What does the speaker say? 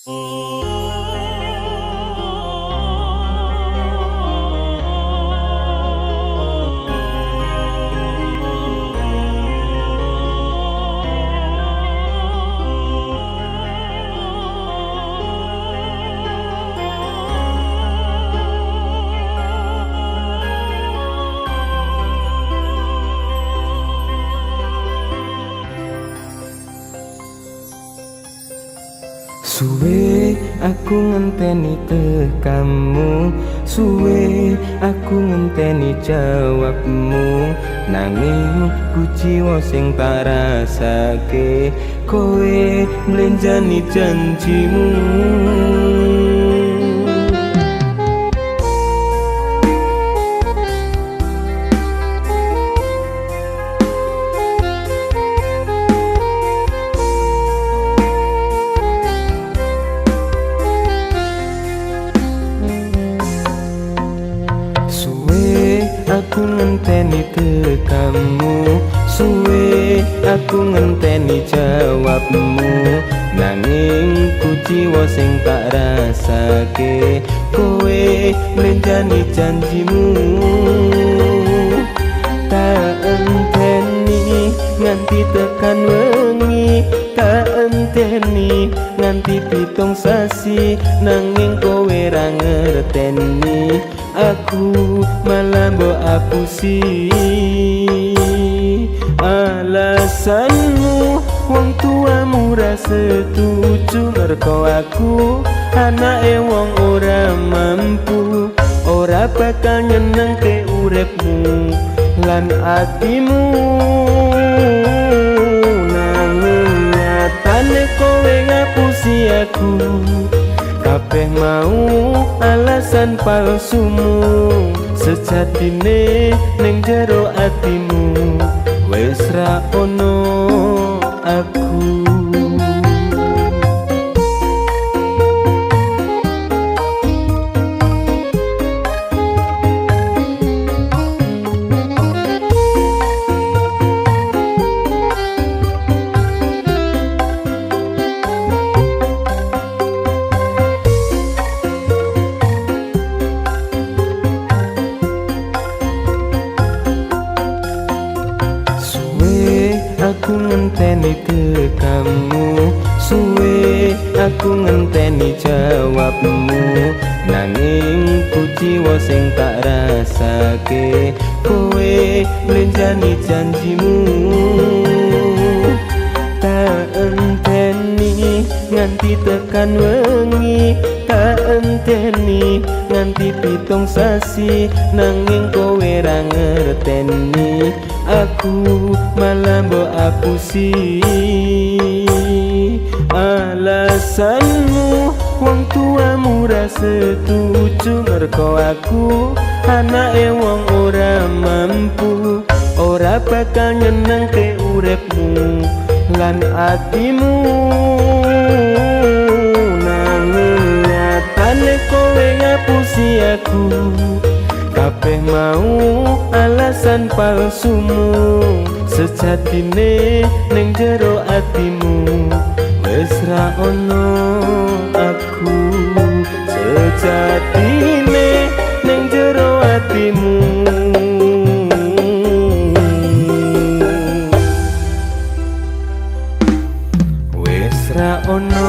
Suwe aku ngenteni tekamu, suwe aku ngenteni jawabmu, nanging ku jiwa sing tak rasake kowe mlenjani janjimu. Aku ngenteni tekamu, suwe aku ngenteni jawabmu, nanging ku jiwa sing tak rasake kowe mlenjani janjimu. Tak enteni nganti tekan wengi, tak enteni nganti 7 sasi, nanging kowe ra ngerteni aku malah mbok apusi. Alasanmu wong tuamu ra setuju, merko aku anake wong ora mampu, ora bakal nyenengke uripmu lan atimu. Nanging nyatane kowe ngapusi aku, kabeh mau alasan palsumu. Sejatine ning jero atimu wis ra ono aku. Aku ngenteni tekamu, suwe aku ngenteni jawabmu, nanging ku jiwa sing tak rasake kowe mlenjani janjimu. Tak enteni nganti tekan wengi, tak enteni nganti 7 sasi, nanging kowe ra ngerteni aku malah mbok apusi. Alasanmu wong tuamu ra setuju, merko aku anake wong ora mampu, ora bakal nyenengke uripmu lan atimu. Nanging nyatane kowe ngapusi aku, kabeh mau alasan palsumu. Sejatine ning jero atimu wis ra ono aku. Sejatine ning jero atimu wis ra ono